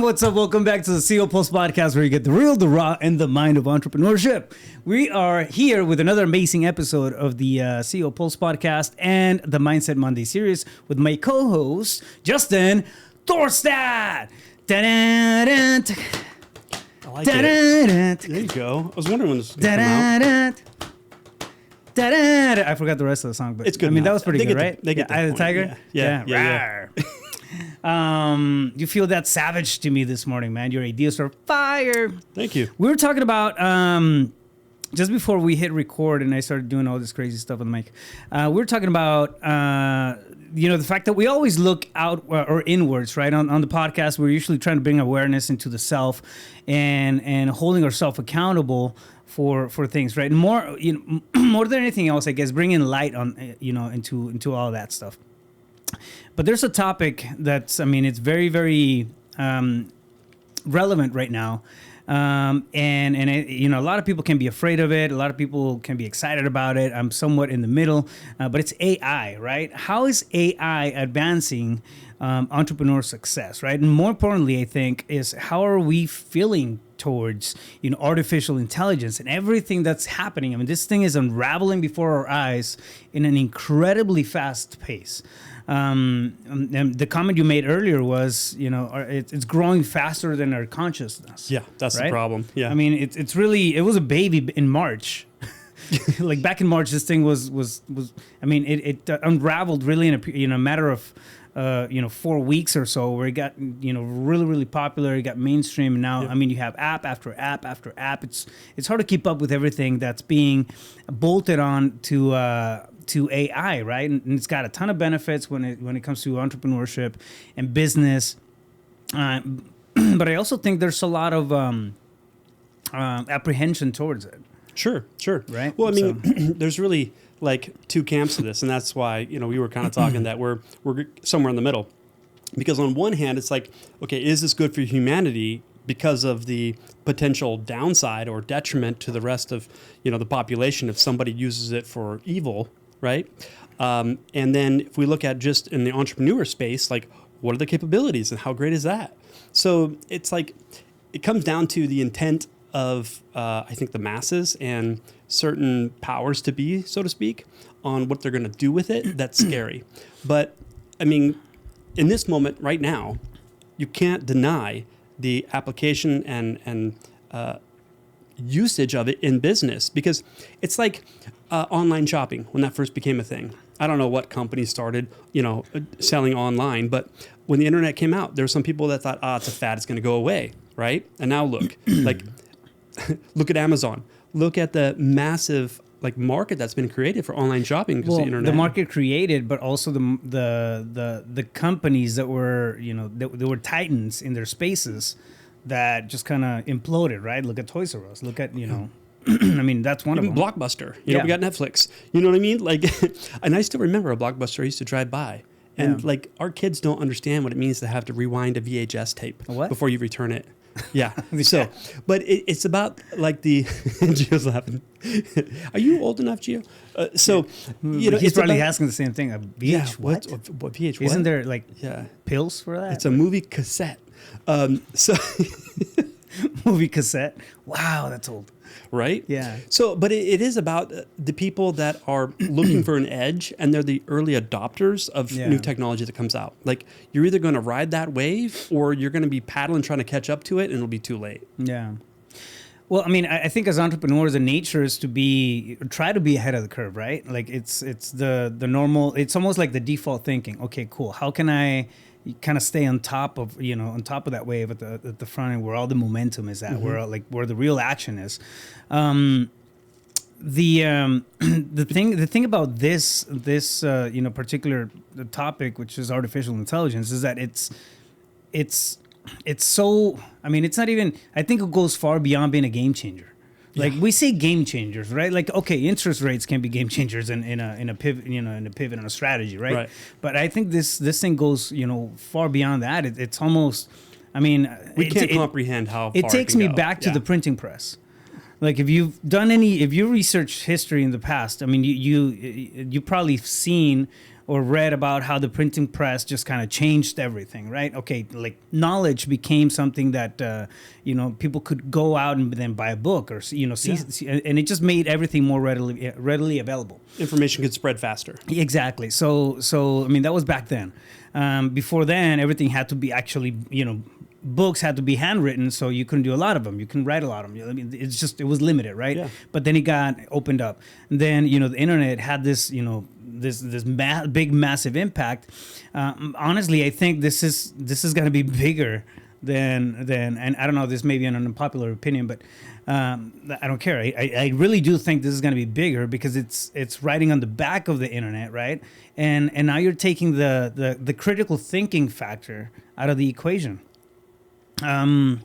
what's up? Welcome back to the CEO Pulse podcast, where you get the real, the raw, and the mind of entrepreneurship. We are here with another amazing episode of the CEO Pulse podcast and the Mindset Monday series with my co-host, Justin Thorstad. I like it. There you go. I was wondering when this was going to come out. I forgot the rest of the song, but it's good. I mean, now. that was pretty good, right? They get Eye of the Tiger? Yeah. You feel that savage to me this morning, man. Your ideas are fire. Thank you. We were talking about just before we hit record and I started doing all this crazy stuff on the mic. We were talking about the fact that we always look out or inwards, right? On the podcast, we're usually trying to bring awareness into the self and holding ourselves accountable for things, right? And more than anything else, I guess, bringing light on into all that stuff. But there's a topic that's, it's very, very relevant right now. A lot of people can be afraid of it. A lot of people can be excited about it. I'm somewhat in the middle, but it's AI, right? How is AI advancing entrepreneur success, right? And more importantly, I think, is how are we feeling towards artificial intelligence and everything that's happening? I mean, this thing is unraveling before our eyes in an incredibly fast pace. And the comment you made earlier was, it's growing faster than our consciousness. Yeah, that's right? the problem. Yeah. I mean, it was a baby in March. Like back in March, this thing was it unraveled really in a matter of 4 weeks or so, where it got really, really popular. It got mainstream, and now you have app after app after app. It's hard to keep up with everything that's being bolted on to AI, right? And it's got a ton of benefits when it comes to entrepreneurship and business. But I also think there's a lot of apprehension towards it. Sure. Right. Well, there's really like two camps to this, and that's why we were kind of talking that we're somewhere in the middle, because on one hand it's like, okay, is this good for humanity because of the potential downside or detriment to the rest of the population if somebody uses it for evil, right? And then if we look at just in the entrepreneur space, like what are the capabilities and how great is that? So it's like it comes down to the intent of I think the masses and certain powers to be, so to speak, on what they're going to do with it. That's scary. But in this moment right now, you can't deny the application and usage of it in business, because it's like online shopping when that first became a thing. I don't know what company started, selling online, but when the internet came out, there were some people that thought, it's a fad, it's going to go away, right? And now look, look at Amazon. Look at the massive market that's been created for online shopping because of the internet. The market created, but also the companies that were that were titans in their spaces that just kind of imploded, right? Look at Toys R Us. Look at that's one even of them. Blockbuster. We got Netflix. You know what I mean? And I still remember a Blockbuster I used to drive by. And our kids don't understand what it means to have to rewind a VHS tape before you return it. Yeah. So, but it's about the Gio's laughing. Are you old enough, Gio? He's probably asking the same thing. A VH what? What VH? Isn't there pills for that? It's a movie cassette. Movie cassette. Wow, that's old. Right? Yeah. So, but it is about the people that are looking for an edge, and they're the early adopters of new technology that comes out. Like, you're either going to ride that wave or you're going to be paddling trying to catch up to it, and it'll be too late. Yeah. Well, I think as entrepreneurs, the nature is to try to be ahead of the curve, right? Like it's the normal, it's almost like the default thinking. Okay, cool. How can I kind of stay on top of that wave at the front end where all the momentum is at, where the real action is. The thing about this particular topic, which is artificial intelligence, is that it's so, it's not even, I think it goes far beyond being a game changer. Like we say game changers, right? Like, okay, interest rates can be game changers in a pivot, in a pivot and a strategy, right? But I think this thing goes, far beyond that. It's almost, we can't comprehend how far it takes me back to the printing press. Like if you researched history in the past, you probably seen or read about how the printing press just kind of changed everything, right? Okay, like knowledge became something that people could go out and then buy a book or see, and it just made everything more readily available. Information could spread faster. Exactly. So I mean, that was back then. Before then, everything had to be actually, books had to be handwritten, so you couldn't do a lot of them. You couldn't write a lot of them. I mean, it was limited, right? Yeah. But then it got opened up. And then, the internet had this, big, massive impact. Honestly, I think this is going to be bigger than, and I don't know, this may be an unpopular opinion, but I don't care. I really do think this is going to be bigger because it's riding on the back of the internet, right? And now you're taking the critical thinking factor out of the equation. I mean,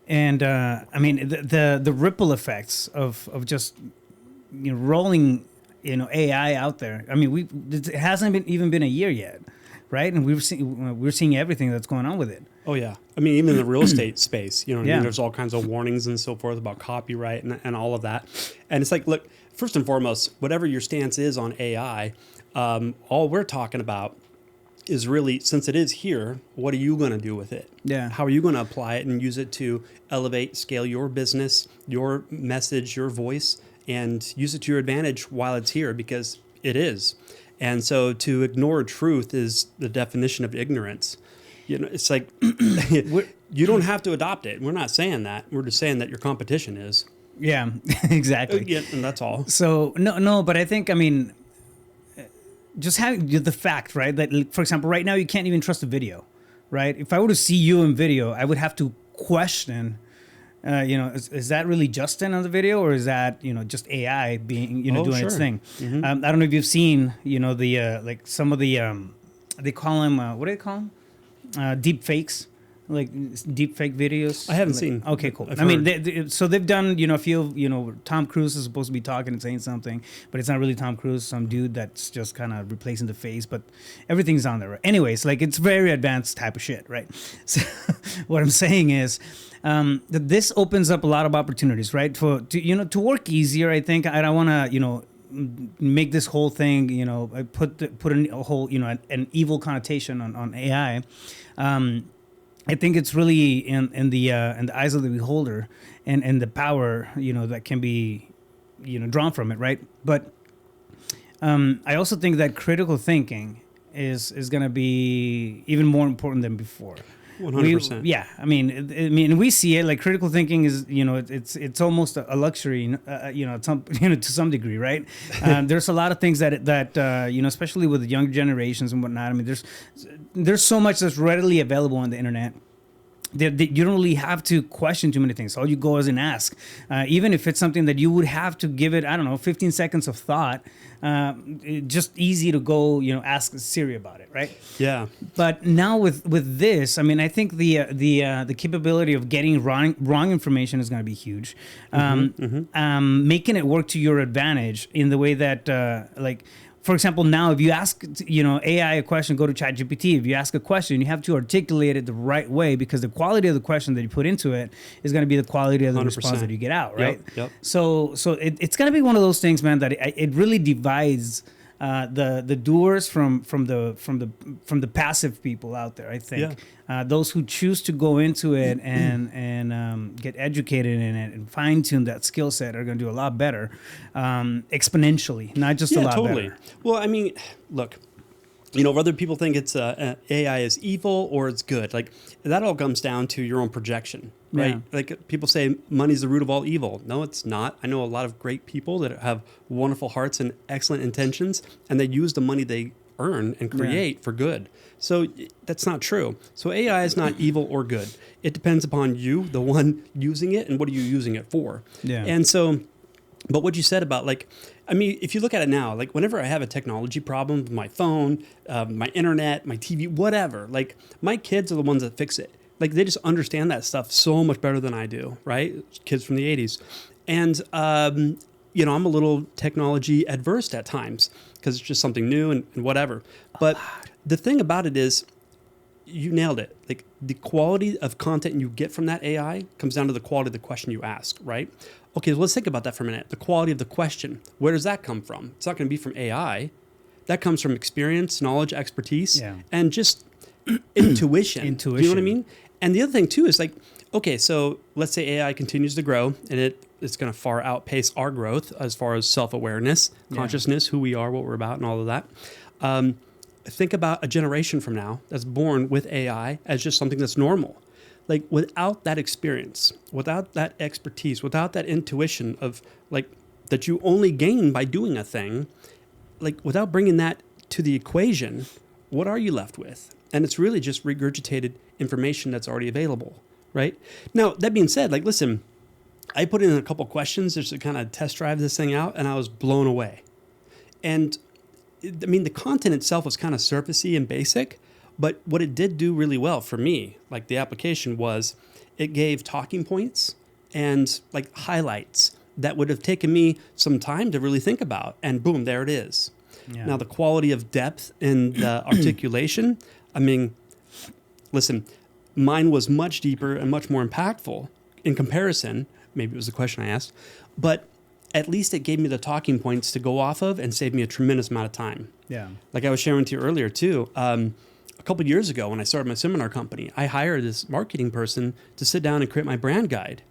the ripple effects of just rolling AI out there. I mean, it hasn't even been a year yet, right? And we're seeing everything that's going on with it. Oh yeah, I mean, even in the real estate space, what I mean? Yeah. There's all kinds of warnings and so forth about copyright and all of that. And it's like, look, first and foremost, whatever your stance is on AI, all we're talking about is really, since it is here, what are you going to do with it? Yeah. How are you going to apply it and use it to elevate, scale your business, your message, your voice, and use it to your advantage while it's here, because it is. And so to ignore truth is the definition of ignorance. It's like you don't have to adopt it. We're not saying that. We're just saying that your competition is. Yeah, exactly. Yeah, and that's all. So no, but I think, I mean, just having the fact, right, that, for example, right now you can't even trust a video, right? If I were to see you in video, I would have to question, is that really Justin on the video, or is that, just AI being, doing sure. its thing? Mm-hmm. I don't know if you've seen, the like some of the, they call them, what do they call them? Deep fakes. Like deep fake videos. I haven't seen. Okay, cool. I've I mean, so they've done, a few, Tom Cruise is supposed to be talking and saying something, but it's not really Tom Cruise, some dude that's just kind of replacing the face, but everything's on there. Anyways, like, it's very advanced type of shit, right? So what I'm saying is that this opens up a lot of opportunities, right? To work easier, I think. I don't want to, make this whole thing, put a whole, an evil connotation on AI. I think it's really in the eyes of the beholder and the power, that can be, drawn from it, right? But I also think that critical thinking is going to be even more important than before. 100%. I mean, we see it, like, critical thinking is, it's almost a luxury, to some degree, right? There's a lot of things that especially with the younger generations and whatnot. I mean, there's so much that's readily available on the internet. You don't really have to question too many things. All you go is and ask. Even if it's something that you would have to give it, 15 seconds of thought, just easy to go, ask Siri about it, right? Yeah. But now with this, I mean, I think the capability of getting wrong information is going to be huge. Making it work to your advantage in the way that, for example, now if you ask, AI a question, go to ChatGPT. If you ask a question, you have to articulate it the right way, because the quality of the question that you put into it is going to be the quality of the 100%. response that you get out, right? Yep. So it's going to be one of those things, man, that it really divides the doers from the passive people out there. I think those who choose to go into it and get educated in it and fine tune that skill set are going to do a lot better, exponentially, not just a lot better. Well, I mean, look, whether people think it's AI is evil or it's good, like, that all comes down to your own projection, right? Yeah. Like, people say money's the root of all evil. No, it's not. I know a lot of great people that have wonderful hearts and excellent intentions, and they use the money they earn and create for good. So that's not true. So AI is not evil or good. It depends upon you, the one using it, and what are you using it for. Yeah. And so, but what you said about, like, I mean, if you look at it now, like, whenever I have a technology problem with my phone, my internet, my TV, whatever, like, my kids are the ones that fix it. Like, they just understand that stuff so much better than I do, right? Kids from the 80s. And, I'm a little technology adverse at times because it's just something new and whatever. But the thing about it is, you nailed it. Like, the quality of content you get from that AI comes down to the quality of the question you ask, right? Okay, let's think about that for a minute. The quality of the question, where does that come from? It's not going to be from AI. that comes from experience, knowledge, expertise, Yeah. and just intuition. Intuition. Do you know what I mean? And the other thing too is like, okay, so let's say AI continues to grow and it's going to far outpace our growth as far as self-awareness, consciousness, who we are, what we're about, and all of that. Think about a generation from now that's born with AI as just something that's normal. Like without that experience, without that expertise, without that intuition of like that you only gain by doing a thing, like without bringing that to the equation, what are you left with? And it's really just regurgitated information that's already available, right? Now, that being said, like, listen, I put in a couple questions just to kind of test drive this thing out, and I was blown away. And I mean, the content itself was kind of surfacey and basic, but what it did do really well for me, like the application, was it gave talking points and like highlights that would have taken me some time to really think about. And boom, there it is. Yeah. Now, the quality of depth and the articulation, I mean, listen, mine was much deeper and much more impactful in comparison. Maybe it was the question I asked, but at least it gave me the talking points to go off of and saved me a tremendous amount of time. Yeah. Like I was sharing with you earlier too, a couple of years ago when I started my seminar company, I hired this marketing person to sit down and create my brand guide.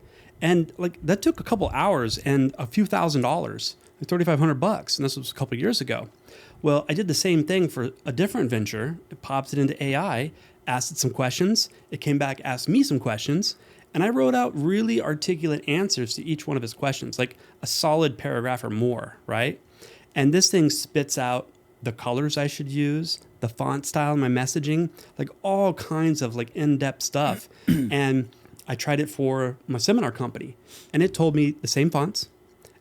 And like that took a couple hours and a few $1,000, like $3,500. And this was a couple of years ago. Well, I did the same thing for a different venture. It popped it into AI, asked it some questions. It came back, asked me some questions. And I wrote out really articulate answers to each one of his questions, like a solid paragraph or more, right? And this thing spits out the colors I should use, the font style, my messaging, like all kinds of like in-depth stuff. And I tried it for my seminar company, and it told me the same fonts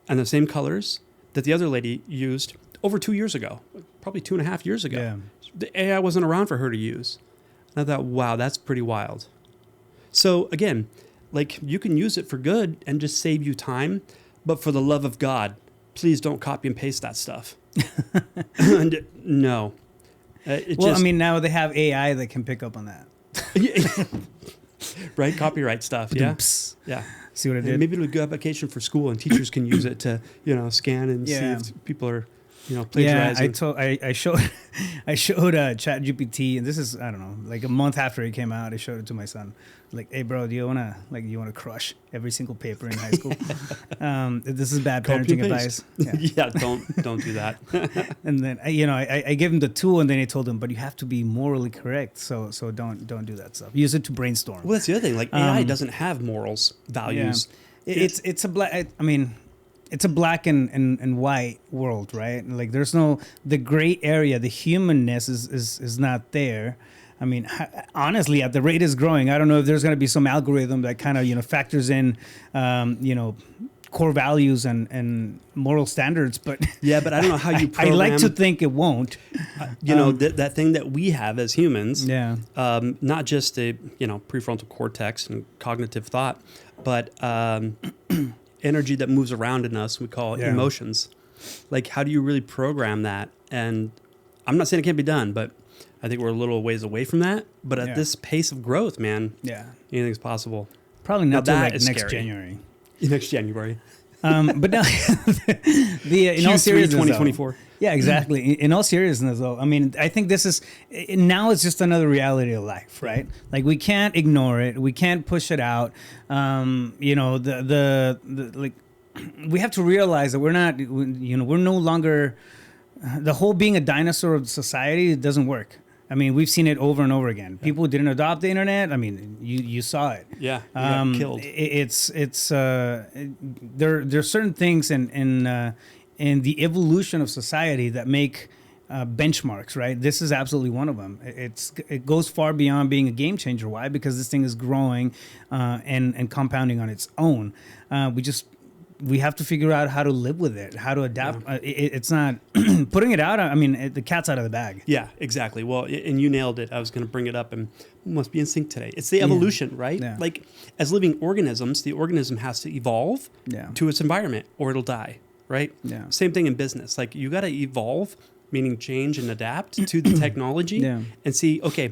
and the same colors that the other lady used over 2 years ago, probably 2.5 years ago. Yeah. The AI wasn't around for her to use. And I thought, wow, that's pretty wild. So again, like you can use it for good and just save you time, but for the love of God, please don't copy and paste that stuff. And no. I mean, now they have AI that can pick up on that. Right? Copyright stuff. Yeah. Yeah. See what I did? And maybe it'll be a good application for school and teachers can use it to, scan and see if people are, plagiarizing. Yeah, I showed ChatGPT, and this is, I don't know, like a month after it came out, I showed it to my son. Like, hey bro, do you wanna crush every single paper in high school? This is bad parenting advice. Yeah, don't do that. And then I gave him the tool, and then I told him, but you have to be morally correct. So don't do that stuff. Use it to brainstorm. Well, that's the other thing. Like AI doesn't have morals, values. Yeah. It's a black. I mean, it's a black and white world, right? Like there's no the gray area. The humanness is not there. I mean, honestly, at the rate it's growing, I don't know if there's going to be some algorithm that kind of factors in, core values and moral standards. But yeah, but I don't know how you program. I like to think it won't. That thing that we have as humans. Yeah. Not just the prefrontal cortex and cognitive thought, but energy that moves around in us. We call it emotions. Like, how do you really program that? And I'm not saying it can't be done, but I think we're a little ways away from that. But at this pace of growth, man, anything's possible. Probably not till like next scary. January. Next January. But now, in all seriousness, 2024. Yeah, exactly. In all seriousness, though, I mean, I think this is now it's just another reality of life, right? Like we can't ignore it, we can't push it out. Like we have to realize that we're not, we're no longer the whole being a dinosaur of society. It doesn't work. I mean, we've seen it over and over again. People didn't adopt the internet. I mean, you saw it. Yeah, you got killed. There's certain things in the evolution of society that make benchmarks, right? This is absolutely one of them. It goes far beyond being a game changer. Why? Because this thing is growing and compounding on its own. We have to figure out how to live with it, how to adapt. Yeah. It's not putting it out. I mean, the cat's out of the bag. Yeah, exactly. Well, and you nailed it. I was going to bring it up, and must be in sync today. It's the evolution, right? Yeah. Like as living organisms, the organism has to evolve to its environment, or it'll die, right? Yeah. Same thing in business. Like you got to evolve, meaning change and adapt to the technology, and see. Okay,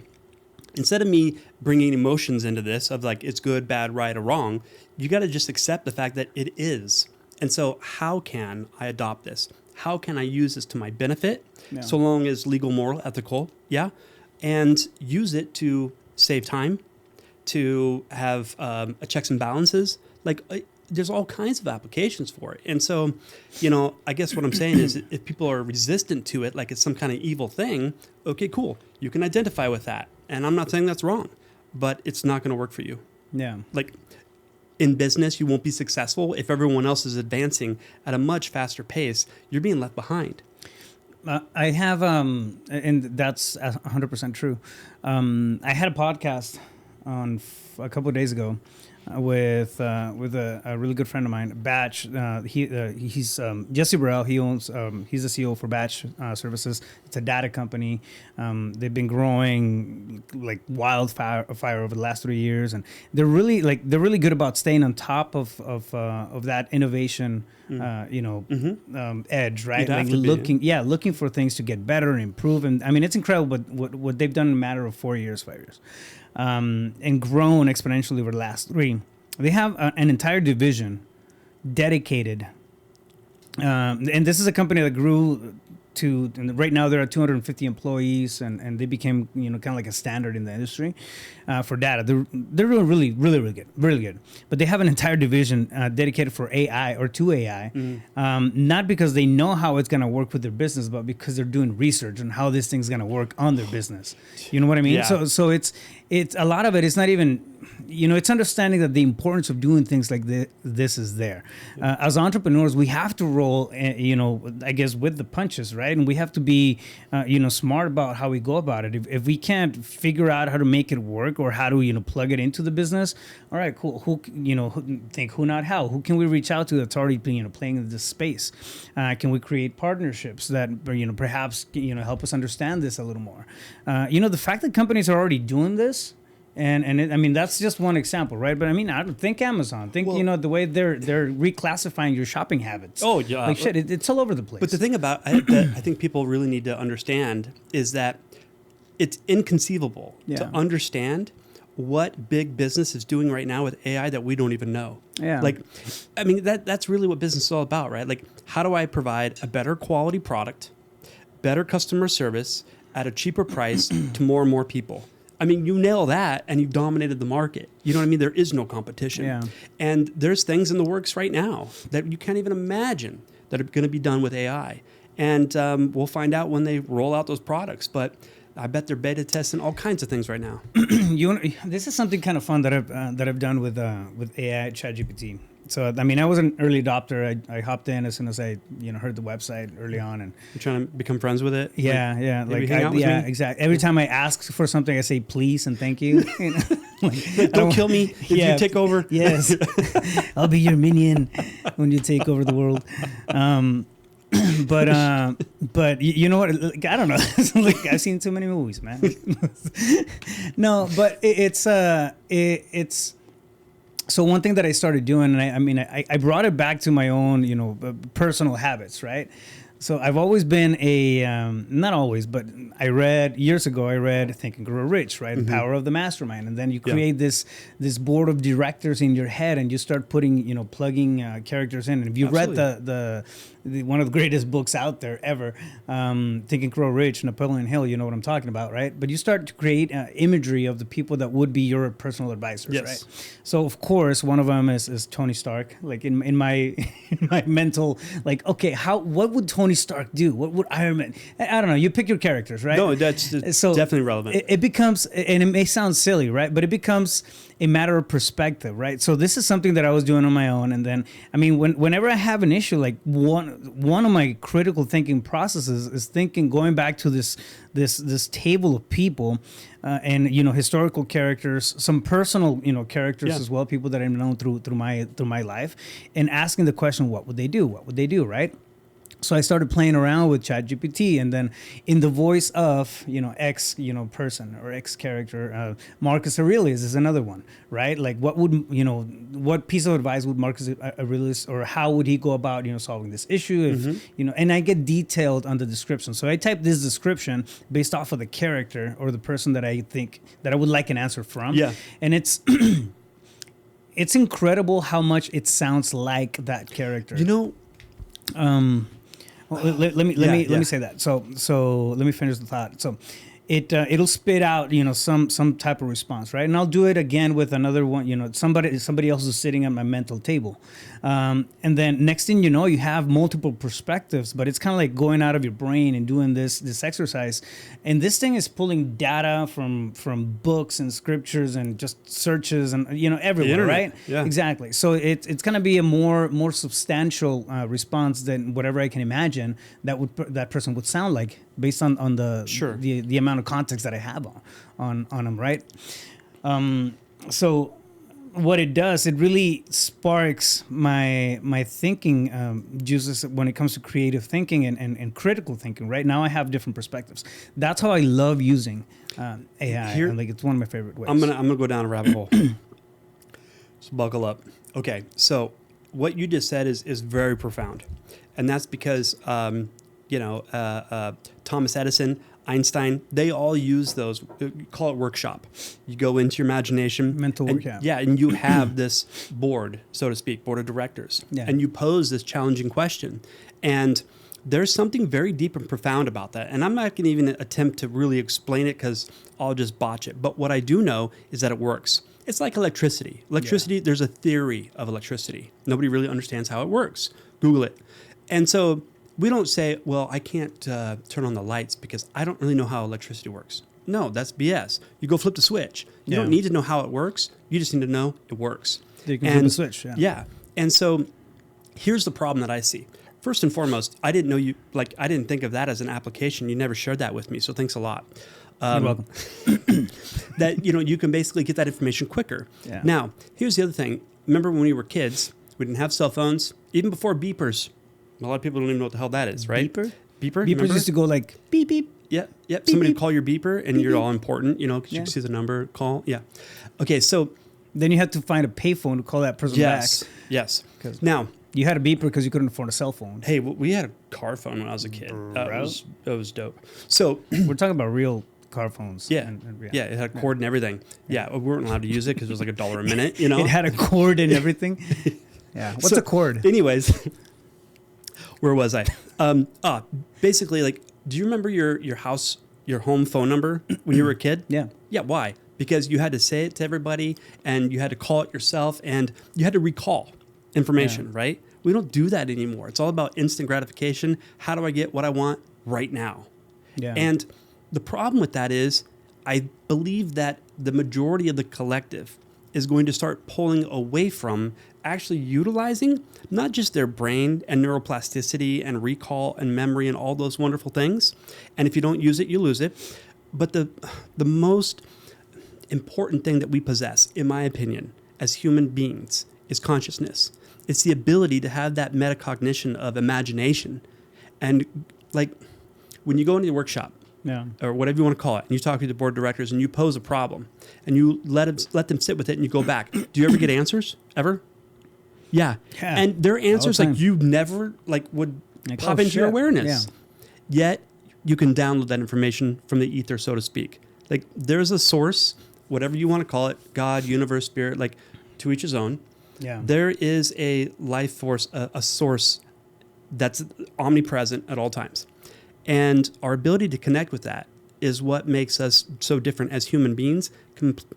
instead of me bringing emotions into this of like it's good, bad, right, or wrong, you got to just accept the fact that it is. And so how can I adopt this? how can I use this to my benefit, Yeah. so long as legal, moral, ethical, and use it to save time, to have a checks and balances. There's all kinds of applications for it. And so, I guess what I'm saying is if people are resistant to it, like it's some kind of evil thing, okay, cool. You can identify with that. And I'm not saying that's wrong, but it's not going to work for you. Yeah. Like in business, you won't be successful if everyone else is advancing at a much faster pace. You're being left behind. I have, and that's 100% true. I had a podcast on a couple of days ago with a really good friend of mine, Batch. He's Jesse Burrell. He's the CEO for Batch Services. It's a data company. They've been growing like wildfire over the last 3 years, and they're really good about staying on top of that innovation. Edge, right? Like looking for things to get better and improve. And I mean, it's incredible what they've done in a matter of 4 years, 5 years. And grown exponentially over the last 3. They have an entire division dedicated, and this is a company that grew and right now they're at 250 employees, and they became kind of like a standard in the industry for data. They're really good. But they have an entire division dedicated for AI or to AI, not because they know how it's going to work with their business, but because they're doing research on how this thing's going to work on their business. You know what I mean? Yeah. So it's a lot of it. It's not even it's understanding that the importance of doing things like this is there. As entrepreneurs, we have to roll, I guess, with the punches, right? And we have to be, smart about how we go about it. If we can't figure out how to make it work or how to, plug it into the business, all right, cool. Who not how? Who can we reach out to that's already, playing in this space? Can we create partnerships that, perhaps, help us understand this a little more? The fact that companies are already doing this. And that's just one example, right? But I don't think Amazon. Think the way they're reclassifying your shopping habits. Oh yeah, like shit, it's all over the place. But the thing about that I think people really need to understand is that it's inconceivable to understand what big business is doing right now with AI that we don't even know. Yeah. That's really what business is all about, right? Like, how do I provide a better quality product, better customer service at a cheaper price to more and more people? You nail that and you've dominated the market. You know what I mean? There is no competition. Yeah. And there's things in the works right now that you can't even imagine that are going to be done with AI. And we'll find out when they roll out those products. But I bet they're beta testing all kinds of things right now. This is something kind of fun that I've done with AI ChatGPT. So I was an early adopter. I hopped in as soon as I heard the website early on, and you're trying to become friends with it. Yeah. Exactly. Every time I ask for something, I say please and thank you. Don't kill me if you take over. Yes, I'll be your minion when you take over the world. But you know what? I don't know. I've seen too many movies, man. No, but it's. So one thing that I started doing, and I brought it back to my own, personal habits, right? So I've always been not always, but years ago, I read Think and Grow Rich, right? The Power of the Mastermind. And then you create this board of directors in your head and you start putting, plugging characters in. And if you read the one of the greatest books out there ever, Think and Grow Rich, Napoleon Hill, you know what I'm talking about, right? But you start to create imagery of the people that would be your personal advisors, right? So of course, one of them is Tony Stark. Like in my mental, like, okay, what would Tony Stark do? What would Iron Man? I don't know. You pick your characters, right? No, that's definitely relevant. It becomes, and it may sound silly, right? But it becomes a matter of perspective, right? So this is something that I was doing on my own, and then whenever I have an issue, like one of my critical thinking processes is going back to this table of people, and historical characters, some personal characters as well, people that I've known through my life, and asking the question, what would they do? What would they do, right? So I started playing around with ChatGPT, and then in the voice of X person or X character, Marcus Aurelius is another one, right? Like what piece of advice would Marcus Aurelius, or how would he go about solving this issue? If and I get detailed on the description. So I type this description based off of the character or the person that I think that I would like an answer from. Yeah, and it's. It's incredible how much it sounds like that character. Well, let me say that. So let me finish the thought. So it'll spit out, some type of response, right? And I'll do it again with another one, somebody else is sitting at my mental table. And then next thing you know, you have multiple perspectives, but it's kind of like going out of your brain and doing this exercise. And this thing is pulling data from books and scriptures and just searches and, everywhere, right? Yeah. Exactly. So it's going to be a more substantial response than whatever I can imagine that person would sound like based on the amount of context that I have on them, right? So what it does, it really sparks my thinking juices when it comes to creative thinking and critical thinking. Right now, I have different perspectives. That's how I love using AI. And it's one of my favorite ways. I'm gonna go down a rabbit hole. So buckle up. Okay, so what you just said is very profound, and that's because Thomas Edison, Einstein, they all use those. Call it workshop. You go into your imagination, mental workout. Yeah, and you have this board, so to speak, board of directors, and you pose this challenging question, and there's something very deep and profound about that. And I'm not going to even attempt to really explain it because I'll just botch it. But what I do know is that it works. It's like electricity. There's a theory of electricity. Nobody really understands how it works. Google it. And so we don't say, well, I can't turn on the lights because I don't really know how electricity works. No, that's BS. You go flip the switch. You don't need to know how it works. You just need to know it works. You can flip the switch. Yeah. And so here's the problem that I see. First and foremost, I didn't know I didn't think of that as an application. You never shared that with me. So thanks a lot. You're welcome. That, you can basically get that information quicker. Yeah. Now, here's the other thing. Remember when we were kids, we didn't have cell phones, even before beepers. A lot of people don't even know what the hell that is, right? Beeper? Beepers Remember? Used to go like beep, beep. Yeah. Beep, Somebody beep. would call your beeper and Beep, you're beep. all important, because you can see the number, call. Yeah. Okay, so. Then you had to find a payphone to call that person back. Yes. Now. You had a beeper because you couldn't afford a cell phone. Hey, we had a car phone when I was a kid. That was dope. So. We're talking about real car phones. Yeah. Yeah, it had a cord and everything. Yeah, we weren't allowed to use it because it was like $1 a minute, It had a cord and everything. Yeah. What's a cord? Anyways, where was I? Basically, do you remember your home phone number when you were a kid? Yeah. Yeah, why? Because you had to say it to everybody and you had to call it yourself and you had to recall information, right? We don't do that anymore. It's all about instant gratification. How do I get what I want right now? Yeah. And the problem with that is I believe that the majority of the collective is going to start pulling away from actually utilizing not just their brain and neuroplasticity and recall and memory and all those wonderful things. And if you don't use it, you lose it. But the most important thing that we possess, in my opinion, as human beings is consciousness. It's the ability to have that metacognition of imagination. And when you go into the workshop, or whatever you want to call it, and you talk to the board of directors and you pose a problem and you let them sit with it and you go back. Do you ever get answers? Ever? Yeah. And their answers you never would pop into your awareness. Yeah. Yet you can download that information from the ether, so to speak. There's a source, whatever you want to call it, God, universe, spirit, to each his own. Yeah. There is a life force, a source that's omnipresent at all times. And our ability to connect with that is what makes us so different as human beings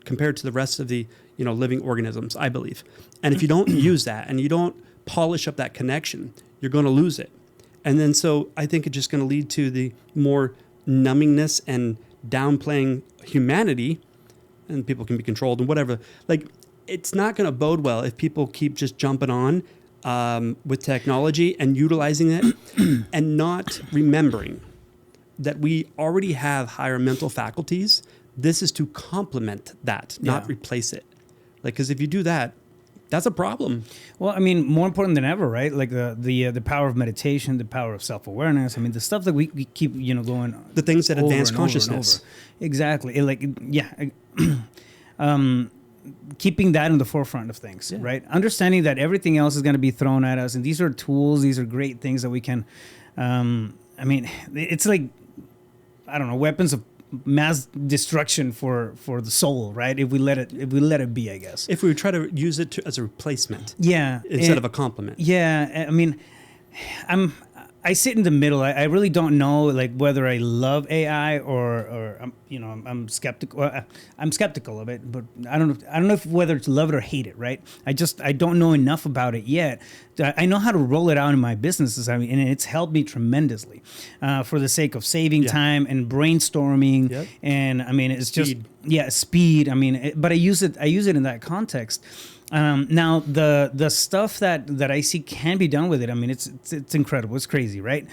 compared to the rest of the living organisms, I believe. And if you don't use that and you don't polish up that connection, you're going to lose it. And then so I think it's just going to lead to the more numbingness and downplaying humanity, and people can be controlled and whatever. It's not going to bode well if people keep just jumping on with technology and utilizing it and not remembering that we already have higher mental faculties. This is to complement that, not replace it. Because if you do that, that's a problem. Well, I mean, more important than ever, right? The power of meditation, the power of self-awareness. I mean, the stuff that we keep, going. The things that advance consciousness. Exactly. Keeping that in the forefront of things, right? Understanding that everything else is going to be thrown at us, and these are tools. These are great things that we can. It's weapons of mass destruction for the soul, right? If we let it be, I guess. If we try to use it as a replacement, instead of a complement. Yeah, I mean, I sit in the middle. I really don't know like whether I love AI or I'm skeptical. I'm skeptical of it, but I don't know if whether to love it or hate it. Right? I don't know enough about it yet. I know how to roll it out in my businesses. I mean, and it's helped me tremendously for the sake of saving time and brainstorming. Yep. And I mean, it's Speed. just speed. I mean, but I use it in that context. Now the stuff that I see can be done with it. I mean, it's incredible. It's crazy, right?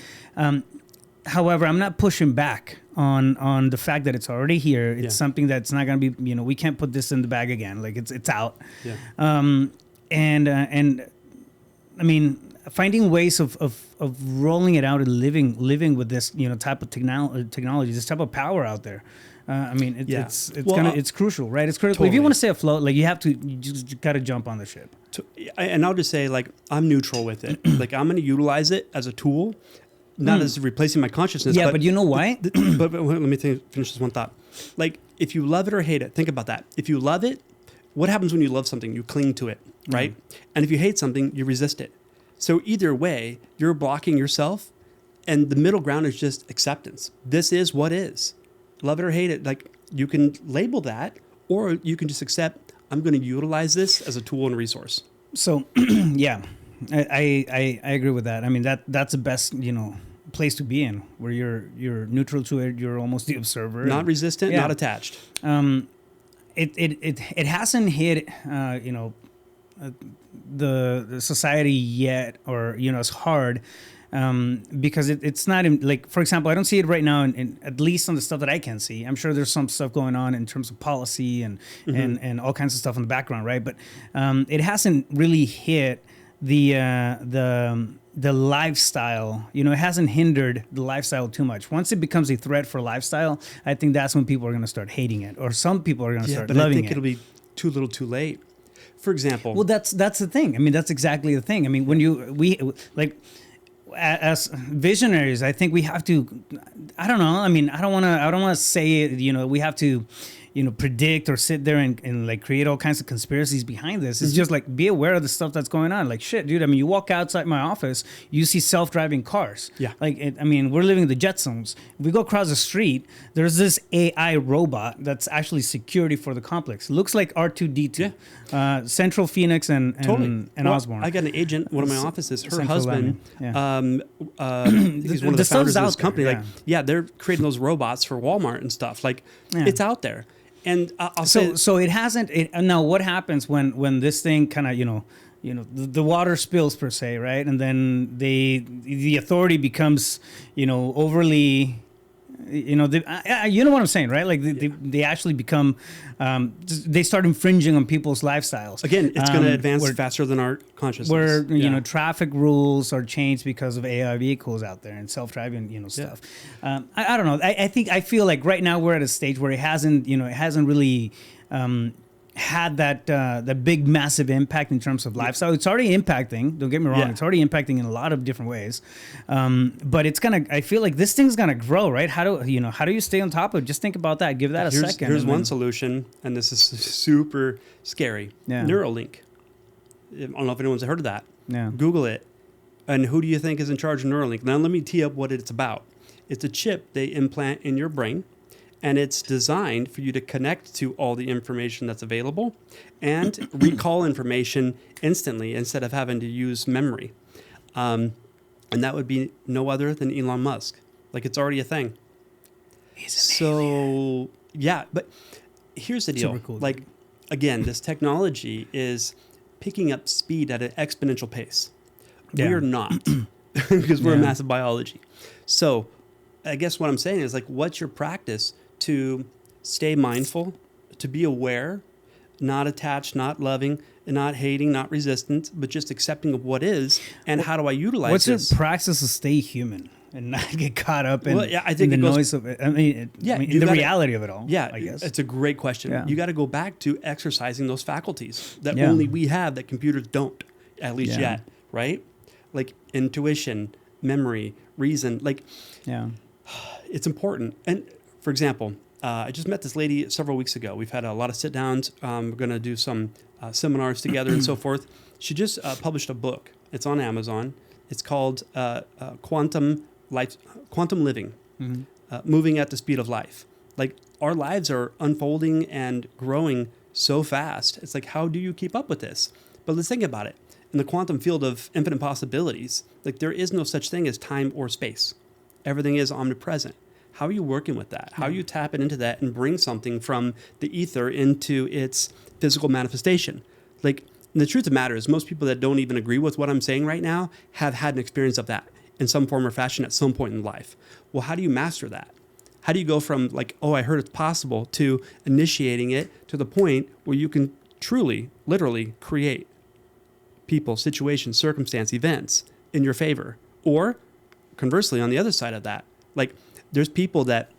However, I'm not pushing back on the fact that it's already here. It's something that's not going to be, we can't put this in the bag again. Like it's out. Yeah. And I mean, finding ways of rolling it out and living with this, type of technology, this type of power out there. I mean, it's crucial, right? It's critical. Totally. If you want to stay afloat, like you just got to jump on the ship. And I'll just say, like, I'm neutral with it. Like, I'm going to utilize it as a tool, not as replacing my consciousness. Yeah, but you know why? But let me finish this one thought. Like, if you love it or hate it, think about that. If you love it, what happens when you love something? You cling to it, right? And if you hate something, you resist it. So either way, you're blocking yourself, and the middle ground is just acceptance. This is what is. Love it or hate it. Like, you can label that, or you can just accept, I'm going to utilize this as a tool and a resource. So, yeah, I agree with that. I mean, that's the best, place to be in, where you're neutral to it. You're almost the observer. Not resistant, not attached. It hasn't hit, the society yet, or, it's hard. Because it's not in, like, for example, I don't see it right now in at least on the stuff that I can see. I'm sure there's some stuff going on in terms of policy and all kinds of stuff in the background, right? But it hasn't really hit the lifestyle. It hasn't hindered the lifestyle too much. Once it becomes a threat for lifestyle, I think that's when people are going to start hating it, or some people are going to start loving it. I think it'll be too little, too late. For example, well, that's the thing. I mean, that's exactly the thing. I mean, as visionaries, I think we have to, I don't know. I mean, I don't want to say it, we have to, predict or sit there and like create all kinds of conspiracies behind this. It's just like, be aware of the stuff that's going on. Like, shit, dude. I mean, you walk outside my office, you see self-driving cars. Yeah. Like, we're living in the Jetsons. If we go across the street, there's this AI robot that's actually security for the complex. Looks like R2-D2. Yeah. Central Phoenix and Osborne. I got an agent, one of my offices, her Central husband, he's one of the founders of this company. There, they're creating those robots for Walmart and stuff. Like, it's out there. And I'll say, so it hasn't. Now, what happens when this thing kind of the water spills per se, right? And then the authority becomes overly. You know what I'm saying, right? Like they actually become, they start infringing on people's lifestyles. Again, it's going to advance faster than our consciousness. Where traffic rules are changed because of AI vehicles out there and self-driving stuff. I don't know. I feel like right now we're at a stage where it hasn't really had that big massive impact in terms of lifestyle. It's already impacting, don't get me wrong, it's already impacting in a lot of different ways, but I feel like this thing's gonna grow, right? How do you stay on top of it? Just think about that, give that a second. Here's one solution, and this is super scary. Neuralink. I don't know if anyone's heard of that. Google it. And who do you think is in charge of Neuralink? Now let me tee up what it's about. It's a chip they implant in your brain, and it's designed for you to connect to all the information that's available and recall information instantly instead of having to use memory. And that would be no other than Elon Musk. Like, it's already a thing. But here's the deal. Cool, like, again, this technology is picking up speed at an exponential pace. We're not, because we're a massive biology. So I guess what I'm saying is, like, what's your practice to stay mindful, to be aware, not attached, not loving, not hating, not resistant, but just accepting of what is, and how do I utilize this? What's your practice to stay human and not get caught up in, the noise of it? The reality of it all. Yeah, I guess. It's a great question. Yeah. You got to go back to exercising those faculties that only we have that computers don't, at least yet, right? Like intuition, memory, reason, it's important. And for example, I just met this lady several weeks ago. We've had a lot of sit downs. We're going to do some seminars together and so forth. She just published a book. It's on Amazon. It's called quantum living, moving at the speed of life. Like our lives are unfolding and growing so fast. It's like, how do you keep up with this? But let's think about it. In the quantum field of infinite possibilities, like there is no such thing as time or space. Everything is omnipresent. How are you working with that? How are you tapping into that and bring something from the ether into its physical manifestation? Like, the truth of the matter is most people that don't even agree with what I'm saying right now have had an experience of that in some form or fashion at some point in life. Well, how do you master that? How do you go from like, oh, I heard it's possible, to initiating it to the point where you can truly, literally create people, situations, circumstance, events in your favor? Or conversely, on the other side of that, like there's people that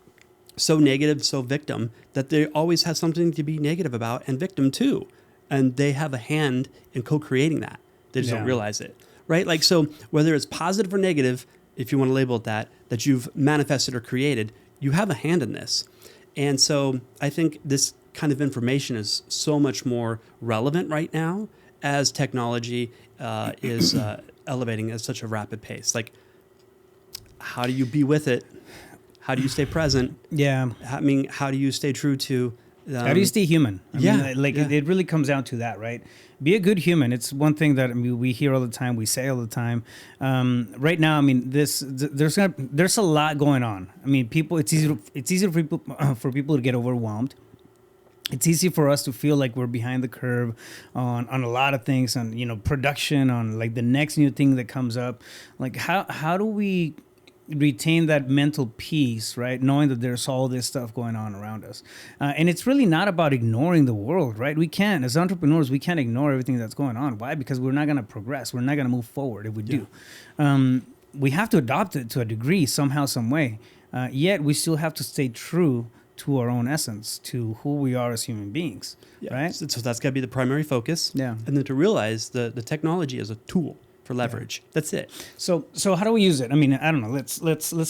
so negative, so victim, that they always have something to be negative about and victim too. And they have a hand in co-creating that. They just don't realize it, right? Like, so whether it's positive or negative, if you want to label it that you've manifested or created, you have a hand in this. And so I think this kind of information is so much more relevant right now as technology is elevating at such a rapid pace. Like, how do you be with it? How do you stay present? Yeah. I mean, how do you stay true to... how do you stay human? I mean, like it really comes down to that, right? Be a good human. It's one thing that we hear all the time, we say all the time. Right now, I mean, there's a lot going on. I mean, it's easy for people to get overwhelmed. It's easy for us to feel like we're behind the curve on a lot of things, on production, on like the next new thing that comes up. Like how do we retain that mental peace, right? Knowing that there's all this stuff going on around us. And it's really not about ignoring the world, right? We can't, as entrepreneurs, we can't ignore everything that's going on. Why? Because we're not going to progress. We're not going to move forward if we do. We have to adopt it to a degree, somehow, some way. Yet we still have to stay true to our own essence, to who we are as human beings, right? So that's got to be the primary focus. Yeah. And then to realize the technology is a tool for leverage. Yeah. That's it. So how do we use it? I mean, I don't know. Let's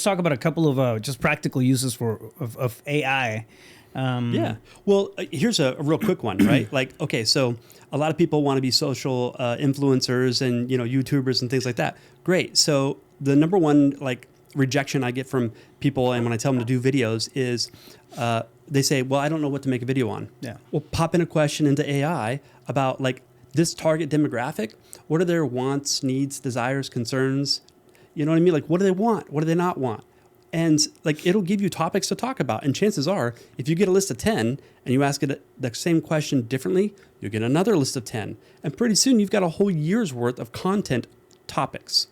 talk about a couple of just practical uses of AI. Well, here's a real quick one, right? Like, okay, so a lot of people want to be social influencers and YouTubers and things like that. Great. So the number one like rejection I get from people, and when I tell them to do videos, is they say, "Well, I don't know what to make a video on." Yeah. Well, pop in a question into AI about like this target demographic. What are their wants, needs, desires, concerns? You know what I mean? Like, what do they want? What do they not want? And like, it'll give you topics to talk about. And chances are, if you get a list of 10 and you ask it the same question differently, you'll get another list of 10. And pretty soon you've got a whole year's worth of content topics.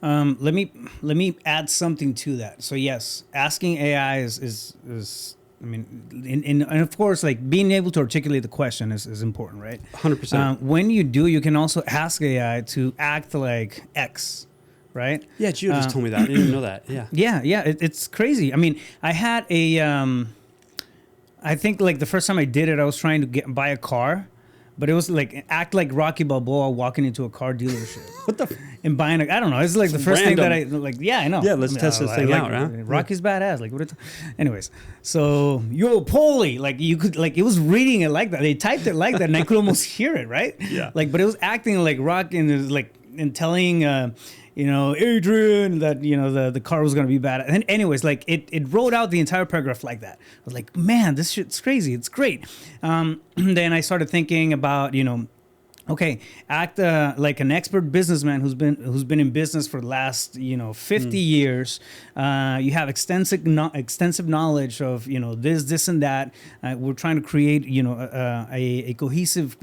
Let me add something to that. So yes, asking AI is I mean, and of course, like being able to articulate the question is important, right? 100%. When you do, you can also ask AI to act like X, right? Yeah, Gio just told me that. I didn't even know that. Yeah. Yeah. It's crazy. I mean, I had I think like the first time I did it, I was trying to buy a car. But it was like act like Rocky Balboa walking into a car dealership. What the? And buying I don't know. It's like the first thing that I like. Yeah, I know. Yeah, let's test this thing out, right? Rocky's badass. Like what? Anyways, so yo Polly, like you could like it was reading it like that. They typed it like that, and I could almost hear it, right? Yeah. Like, but it was acting like Rock and it was like and telling. Adrian, that the car was gonna be bad. And anyways, like it wrote out the entire paragraph like that. I was like, man, this shit's crazy. It's great. Then I started thinking about okay, act like an expert businessman who's been in business for the last 50 years. You have extensive knowledge of this and that. We're trying to create a cohesive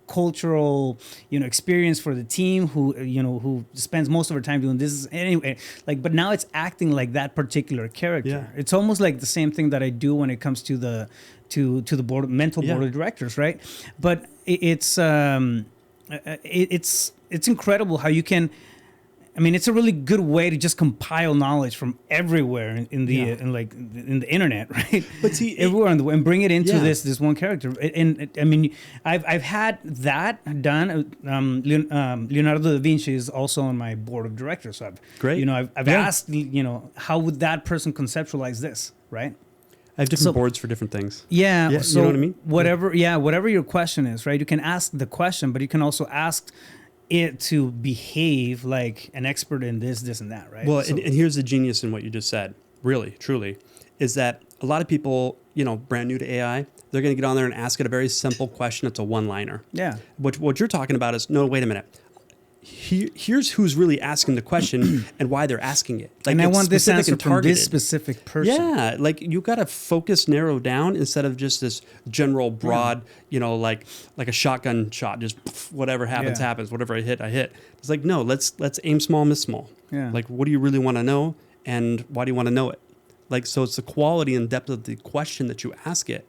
cultural experience for the team who spends most of our time doing this anyway, like, but now it's acting like that particular character. Yeah. It's almost like the same thing that I do when it comes to the board of directors, right? But it's incredible how you can. I mean, it's a really good way to just compile knowledge from everywhere in the internet, right? But see, everywhere and bring it into this one character. And I mean, I've had that done. Leonardo da Vinci is also on my board of directors. So I've asked, how would that person conceptualize this, right? I have different boards for different things. Yeah. So you know what I mean? Whatever your question is, right? You can ask the question, but you can also ask it to behave like an expert in this, and that, right? Well, and here's the genius in what you just said, really, truly, is that a lot of people, brand new to AI, they're going to get on there and ask it a very simple question. It's a one-liner. Yeah. What you're talking about is, no, wait a minute. Here's who's really asking the question and why they're asking it. Like, and I want this answer from this specific person. Yeah, like you got to focus, narrow down instead of just this general broad, like a shotgun shot, just whatever happens, happens. Whatever I hit. It's like, no, let's aim small, miss small. Yeah. Like, what do you really want to know, and why do you want to know it? Like, so it's the quality and depth of the question that you ask it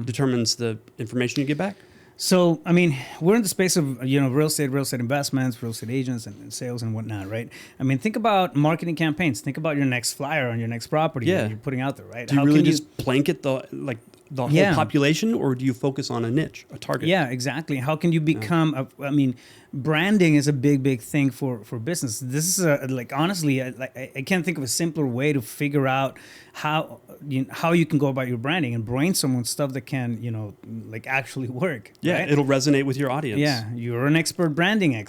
determines the information you get back. So, I mean, we're in the space of, real estate investments, real estate agents and sales and whatnot, right? I mean, think about marketing campaigns. Think about your next flyer on your next property that you're putting out there, right? Do you really just blanket the whole population, or do you focus on a niche, a target? Yeah, exactly. How can you become, branding is a big thing for business. This is honestly, I can't think of a simpler way to figure out how you can go about your branding and brainstorm on stuff that can, actually work. Yeah, right? It'll resonate with your audience. Yeah, you're an expert branding an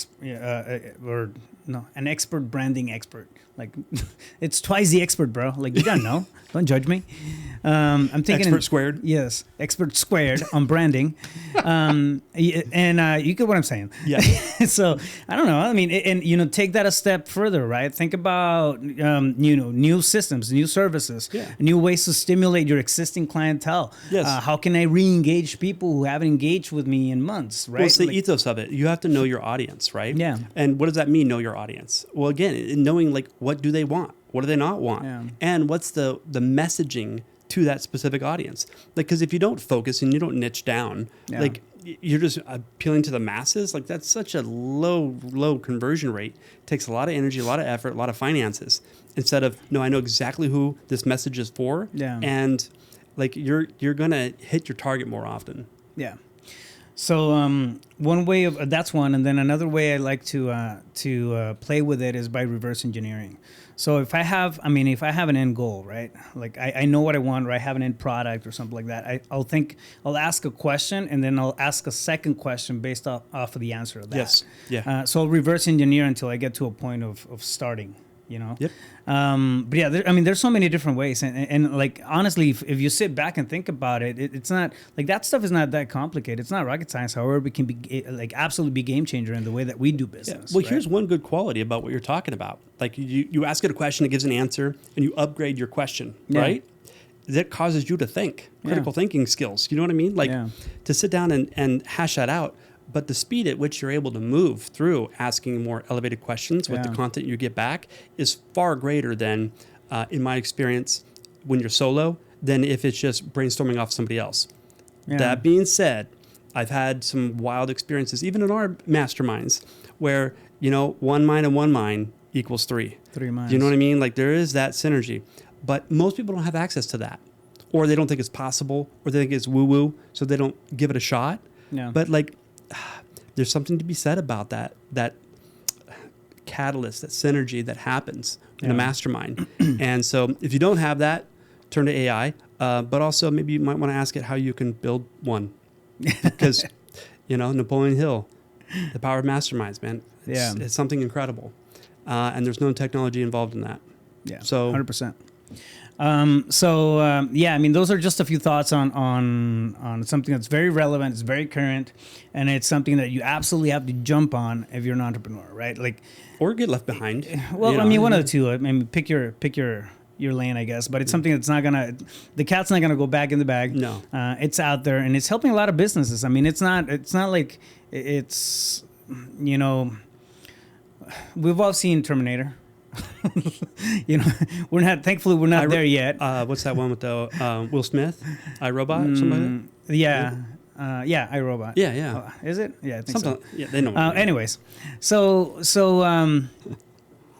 expert branding expert. Like, it's twice the expert, bro. Like, you don't know. Don't judge me. I'm thinking expert squared. Yes, expert squared on branding. And you get what I'm saying. Yeah. So I don't know. I mean, and take that a step further, right? Think about new systems, new services, new ways to stimulate your existing clientele. Yes. How can I re-engage people who haven't engaged with me in months, right? Well, it's the ethos of it. You have to know your audience, right? Yeah. And what does that mean, know your audience? Well, again, knowing what do they want? What do they not want? Yeah. And what's the messaging to that specific audience? Like, because if you don't focus and you don't niche down, like you're just appealing to the masses, like that's such a low conversion rate. It takes a lot of energy, a lot of effort, a lot of finances. Instead of, no, I know exactly who this message is for. Yeah. And like you're gonna hit your target more often. Yeah. So one way of that's one, and then another way I like to play with it is by reverse engineering. So if I have an end goal, right? Like I know what I want, or I have an end product or something like that. I'll ask a question, and then I'll ask a second question based off of the answer of that. Yes. Yeah. So I'll reverse engineer until I get to a point of starting. Yep. But yeah, there's so many different ways, and like honestly, if you sit back and think about it, it's not like that stuff is not that complicated. It's not rocket science. However, it can be absolutely be game changer in the way that we do business. Yeah. Well, here's one good quality about what you're talking about. Like you ask it a question, it gives an answer, and you upgrade your question, right? That causes you to think, critical thinking skills. You know what I mean? Like to sit down and hash that out. But the speed at which you're able to move through asking more elevated questions with the content you get back is far greater than, in my experience, when you're solo, than if it's just brainstorming off somebody else. Yeah. That being said, I've had some wild experiences, even in our masterminds, where, one mind and one mind equals three. 3 minds. You know what I mean? Like there is that synergy. But most people don't have access to that. Or they don't think it's possible, or they think it's woo-woo, so they don't give it a shot. Yeah. But like, there's something to be said about that catalyst, that synergy that happens in a mastermind. And so if you don't have that, turn to AI, but also maybe you might want to ask it how you can build one. Because, Napoleon Hill, the power of masterminds, man, it's something incredible. And there's no technology involved in that. Yeah, so 100%. Those are just a few thoughts on something that's very relevant, it's very current, and it's something that you absolutely have to jump on if you're an entrepreneur, right? Like, or get left behind. Well, one of the two. I mean, pick your lane, I guess. But it's something that's the cat's not gonna go back in the bag. No, it's out there, and it's helping a lot of businesses. I mean, it's not like it's we've all seen Terminator. We're not there yet. What's that one with the Will Smith, iRobot, or something like that? Yeah. iRobot. Yeah. Is it? Yeah, I think so. Yeah, they know. Anyways, so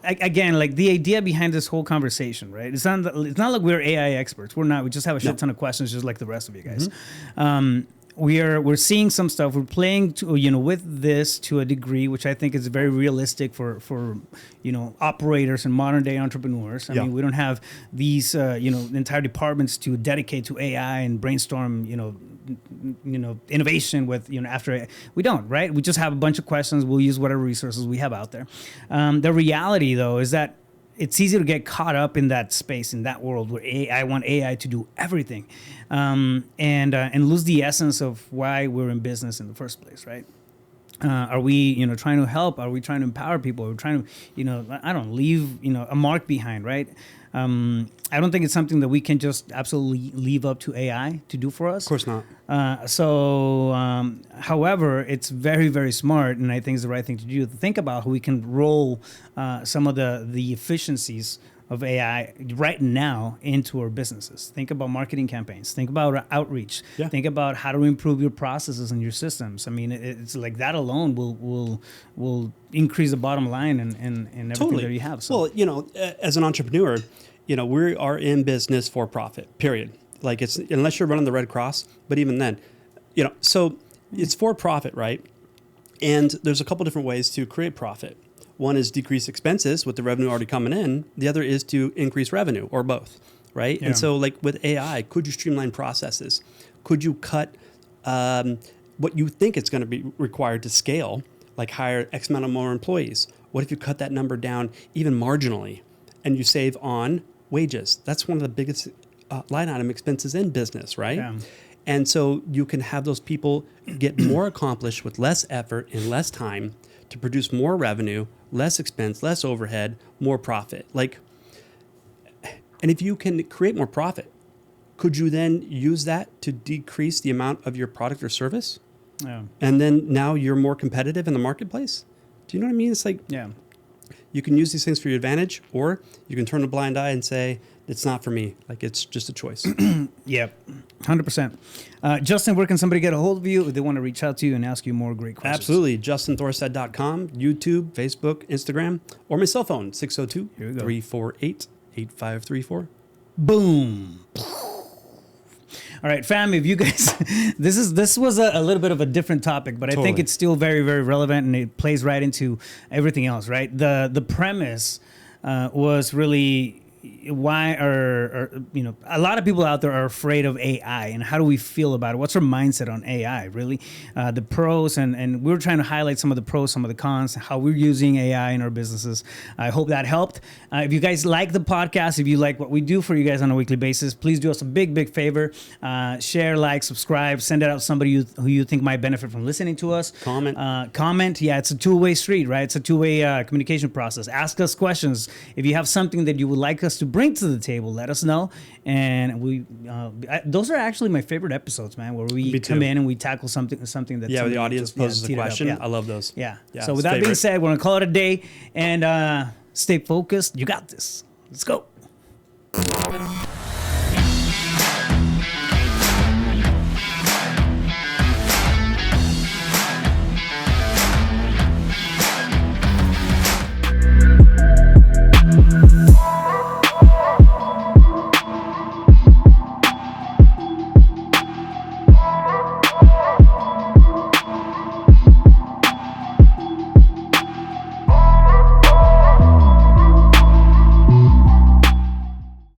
again, like the idea behind this whole conversation, right? It's not like we're AI experts. We're not. We just have a shit ton of questions, just like the rest of you guys. Mm-hmm. We're seeing some stuff. We're playing with this to a degree, which I think is very realistic for operators and modern day entrepreneurs. I mean, we don't have these entire departments to dedicate to AI and brainstorm innovation with, after we don't, right? We just have a bunch of questions. We'll use whatever resources we have out there. The reality, though, is that it's easy to get caught up in that space, in that world where I want AI to do everything, and lose the essence of why we're in business in the first place, right? Are we, trying to help? Are we trying to empower people? Are we trying to, leave, a mark behind, right? I don't think it's something that we can just absolutely leave up to AI to do for us. Of course not. However, it's very, very smart, and I think it's the right thing to do, to think about how we can roll some of the efficiencies of AI right now into our businesses. Think about marketing campaigns. Think about outreach. Yeah. Think about how to improve your processes and your systems. I mean, it's like that alone will increase the bottom line and everything Totally. that you have. So. Well, as an entrepreneur, we are in business for profit, period. Like it's, unless you're running the Red Cross, but even then, so it's for profit, right? And there's a couple different ways to create profit. One is decrease expenses with the revenue already coming in. The other is to increase revenue, or both, right? Yeah. And so like with AI, could you streamline processes? Could you cut what you think it's going to be required to scale, like hire X amount of more employees? What if you cut that number down even marginally and you save on wages? That's one of the biggest line item expenses in business, right? Yeah. And so you can have those people get more accomplished with less effort and less time to produce more revenue, less expense, less overhead, more profit. And if you can create more profit, could you then use that to decrease the amount of your product or service? Yeah. And then now you're more competitive in the marketplace? Do you know what I mean? It's like, Yeah. you can use these things for your advantage, or you can turn a blind eye and say, it's not for me. Like, it's just a choice. Yep, 100%. Justin, where can somebody get a hold of you if they want to reach out to you and ask you more great questions? Absolutely. JustinThorstad.com, YouTube, Facebook, Instagram, or my cell phone, 602-348-8534. Boom. All right, fam, if you guys, this was a little bit of a different topic, but I think it's still very, very relevant, and it plays right into everything else, right? The premise was really why a lot of people out there are afraid of AI, and how do we feel about it? What's our mindset on AI, really? The pros, and we're trying to highlight some of the pros, some of the cons, how we're using AI in our businesses. I hope that helped. If you guys like the podcast, if you like what we do for you guys on a weekly basis, please do us a big, big favor. Share, like, subscribe, send it out to somebody who you think might benefit from listening to us. Comment. Yeah, it's a two-way street, right? It's a two-way communication process. Ask us questions. If you have something that you would like us to bring to the table, let us know. And we those are actually my favorite episodes, man, where we come in and we tackle something that where the audience poses a question. I love those. Yeah. So with that being said, we're gonna call it a day, and stay focused. You got this. Let's go.